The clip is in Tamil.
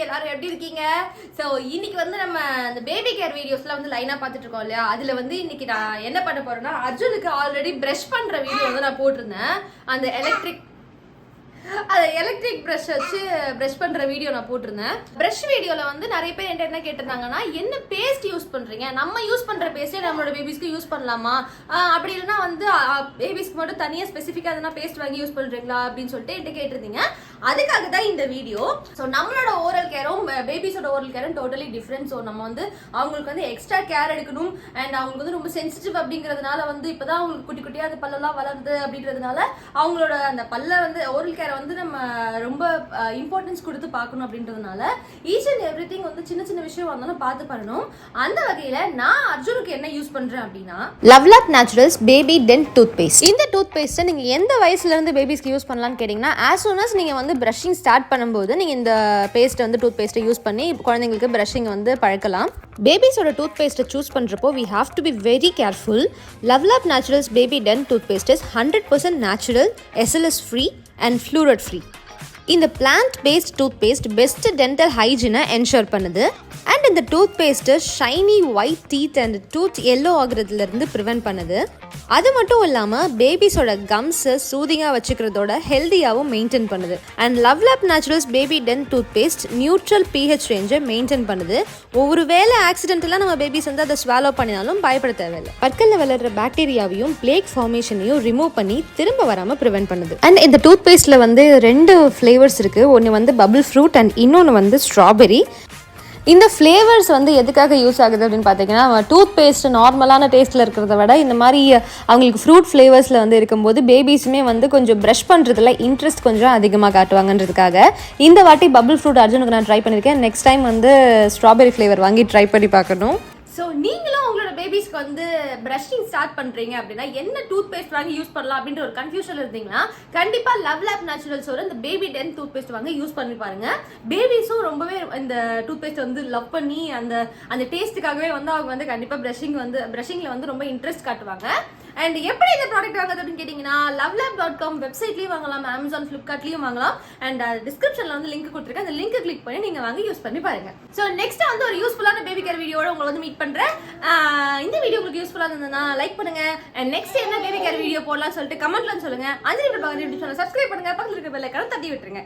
எல்லாரும் எப்படி இருக்கீங்க? ஸோ இன்னைக்கு வந்து நம்ம இந்த பேபி கேர் வீடியோஸ்லாம் வந்து லைனாக பார்த்துட்டு இருக்கோம் இல்லையா? அதில் வந்து இன்னைக்கு நான் என்ன பண்ண போறேன்னா, அர்ஜுனுக்கு ஆல்ரெடி ப்ரஷ் பண்ணுற வீடியோ வந்து நான் போட்டிருந்தேன். அந்த எலக்ட்ரிக் ப்ரஷ் வச்சு ப்ரஷ் பண்ற வீடியோ நான் போட்டிருந்தேன். ப்ரஷ் வீடியோல வந்து நிறைய பேர் என்கிட்ட என்ன கேட்டிருந்தாங்கன்னா, என்ன பேஸ்ட் யூஸ் பண்றீங்க, நம்ம யூஸ் பண்ற பேஸ்டே நம்மளோட பேபிஸ்க்கு யூஸ் பண்ணலாமா, அப்படி இல்லைன்னா வந்து பேபிஸ்க்கு மட்டும் தனியாக ஸ்பெசிஃபிக்காக எதனா பேஸ்ட் வாங்கி யூஸ் பண்றீங்களா அப்படின்னு சொல்லிட்டு என்கிட்ட கேட்டிருந்தீங்க. அதுக்காக தான் இந்த வீடியோ. ஸோ நம்மளோட ஓரல் கேரும் பேபிஸோட ஓரல் கேரும் டோட்டலி டிஃப்ரெண்ட். ஸோ நம்ம வந்து அவங்களுக்கு வந்து எக்ஸ்ட்ரா கேர் எடுக்கணும் அண்ட் அவங்களுக்கு வந்து ரொம்ப சென்சிட்டிவ் அப்படிங்கிறதுனால வந்து இப்போதான் அவங்களுக்கு குட்டி குட்டியாக அந்த பல்லெல்லாம் வளருது அப்படின்றதுனால அவங்களோட அந்த பல்ல வந்து ஓரல் கேரை வந்து நம்ம ரொம்ப இம்பார்ட்டன்ஸ் கொடுத்து பார்க்கணும் அப்படின்றதுனால ஈச் அண்ட் எவ்ரி திங் வந்து சின்ன சின்ன விஷயம் வந்தாலும் பார்த்து பண்ணணும். அந்த வகையில் நான் அர்ஜுனுக்கு என்ன யூஸ் பண்றேன் அப்படின்னா, LuvLap naturals baby dent toothpaste. இந்த டூத் பேஸ்ட்டை நீங்கள் எந்த வயசுல இருந்து பேபிஸ்க்கு யூஸ் பண்ணலாம்னு கேட்டிங்கன்னா, ஆஸ் சூன் அஸ் நீங்கள் வந்து ப்ரஷிங் ஸ்டார்ட் பண்ணும்போது நீங்கள் இந்த பேஸ்ட்டை வந்து டூத் பேஸ்ட்டை யூஸ் பண்ணி குழந்தைங்களுக்கு ப்ரஷிங் வந்து பழக்கலாம். பேபிஸோட டூத் பேஸ்ட்டை சூஸ் பண்ணுறப்போ we have to be very careful. LuvLap naturals baby dent toothpaste is 100% natural, SLS free and fluoride free. இந்த plant based toothpaste best dental ஹைஜீனை என்ஷூர் பண்ணுது. அண்ட் இந்த toothpaste shiny white teeth and tooth yellow ஆகுறதுலேருந்து ப்ரிவென்ட் பண்ணுது. அது மட்டும் இல்லாமல் பேபிஸோட கம்ஸை சூதிங்காக வச்சுக்கிறதோட ஹெல்த்தியாகவும் மெயின்டைன் பண்ணுது. And LuvLap naturals baby dent toothpaste neutral pH ரேஞ்சை மெயின்டைன் பண்ணுது. ஒவ்வொரு வேளை ஆக்சிடென்டெல்லாம் நம்ம பேபிஸ் வந்து அதை ஸ்வாலோ பண்ணினாலும் பயப்பட தேவையில்லை. பற்களில் வளர்கிற பாக்டீரியாவையும் பிளேக் ஃபார்மேஷனையும் ரிமூவ் பண்ணி திரும்ப வராமல் ப்ரிவென்ட் பண்ணுது. அண்ட் இந்த டூத் பேஸ்ட்டில் வந்து 2 ஃப்ளேவர்ஸ் இருக்குது. ஒன்று வந்து பபிள் ஃப்ரூட் அண்ட் இன்னொன்று வந்து ஸ்ட்ராபெரி. இந்த ஃப்ளேவர்ஸ் வந்து எதுக்காக யூஸ் ஆகுது அப்படின்னு பார்த்தீங்கன்னா, டூத் பேஸ்ட் நார்மலான டேஸ்ட்டில் இருக்கிறத விட இந்த மாதிரி அவங்களுக்கு ஃப்ரூட் ஃப்ளேவர்ஸில் வந்து இருக்கும்போது பேபிஸுமே வந்து கொஞ்சம் ப்ரஷ் பண்ணுறதுல இன்ட்ரெஸ்ட் கொஞ்சம் அதிகமாக காட்டுவாங்கன்றதுக்காக இந்த வாட்டி பபிள் ஃப்ரூட் அர்ஜுனுக்கு நான் ட்ரை பண்ணியிருக்கேன். நெக்ஸ்ட் டைம் வந்து ஸ்ட்ராபெரி ஃப்ளேவர் வாங்கி ட்ரை பண்ணி பார்க்கணும். ஸோ நீங்களும் உங்களோட பேபிஸ்க்கு வந்து ப்ரஷிங் ஸ்டார்ட் பண்ணுறீங்க அப்படின்னா என்ன டூத் பேஸ்ட் வாங்கி யூஸ் பண்ணலாம் அப்படின்ற ஒரு கன்ஃபியூஷன் இருந்தீங்கன்னா கண்டிப்பாக லவ்லாப் நேச்சுரல்ஸோட இந்த பேபி டென்ட் டூத் பேஸ்ட் வாங்கி யூஸ் பண்ணி பாருங்க. பேபிஸும் ரொம்பவே இந்த டூத் பேஸ்ட் வந்து லவ் பண்ணி அந்த டேஸ்ட்டுக்காகவே வந்து அவங்க வந்து கண்டிப்பாக ப்ரஷிங்கில் வந்து ரொம்ப இன்ட்ரெஸ்ட் காட்டுவாங்க. அண்ட் எப்படி இந்த ப்ராடக்ட் வாங்குறது அப்படின்னு கேட்டிங்கன்னா, lovelab.com வெப்சைட்லேயும் வாங்கலாம், அமேசான் ஃப்ளிப்கார்ட்லேயும் வாங்கலாம். அண்ட் டிஸ்கிரிப்ஷனில் வந்து லிங்க் கொடுத்துருக்கேன். அந்த லிங்க் கிளிக் பண்ணி நீங்கள் வாங்கி யூஸ் பண்ணி பாருங்க. ஸோ நெக்ஸ்ட் வந்து ஒரு யூஸ்ஃபுல்லான பேபி கேர் வீடியோட உங்களை வந்து மீட் பண்ணுறேன். இந்த வீடியோ உங்களுக்கு யூஸ்ஃபுல்லாக இருந்ததுன்னா லைக் பண்ணுங்க. அண்ட் நெக்ஸ்ட் என்ன பேபி கேர் வீடியோ போடலாம்னு சொல்லிட்டு கமெண்ட்ல சொல்லுங்க. 5 நிமிடம் யூடியூப் சேனல் சப்ஸ்கிரைப் பண்ணுங்க. பக்கத்தில் இருக்க பெல் ஐகானை தட்டி விட்டுருங்க.